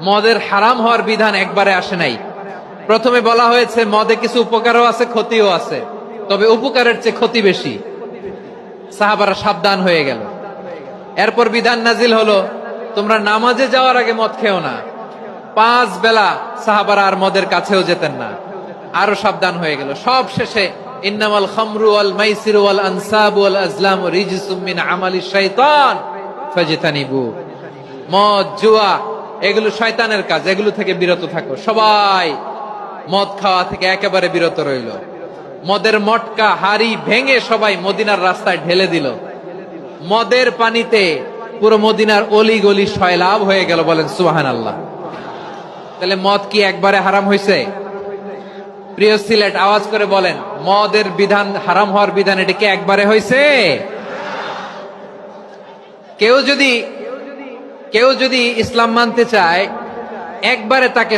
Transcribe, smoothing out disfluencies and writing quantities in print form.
মদের হারাম হওয়ার বিধান একবারে আসে নাই। প্রথমে বলা হয়েছে মদে কিছু উপকারও আছে, ক্ষতিও আছে, তবে উপকারের চেয়ে ক্ষতি বেশি। সাহাবারা সাবধান হয়ে গেল। এরপর বিধান নাজিল হলো, তোমরা নামাজে যাওয়ার আগে মদ খেও না। 5 বেলা সাহাবারা আর মদের কাছেও যেতেন না, আরো সাবধান হয়ে গেল। সব শেষে ইন্নামাল খামরু ওয়াল মাইসিরু ওয়াল আনসাবু ওয়াল আজলামু রিজসুম মিন আমালিশ শাইতান ফাজতানিবু। মদ, জুয়া এগুলো শয়তানের কাজ, এগুলো থেকে বিরত থাকো। সবাই মদ খাওয়া থেকে একেবারে বিরত রইল। মদের মটকা হাড়ি ভেঙে সবাই মদিনার রাস্তায় ঢেলে দিল। মদের পানিতে পুরো মদিনার অলি গলি সয়লাভ হয়ে গেল। বলেন সুবহানাল্লাহ। তাহলে মদ কি একবারে হারাম হয়েছে? প্রিয় সিলেট, আওয়াজ করে বলেন, মদের বিধান, হারাম হওয়ার বিধান এটা কি একবারে হয়েছে? কেউ যদি ইসলাম মানতে চায়, একবারে তাকে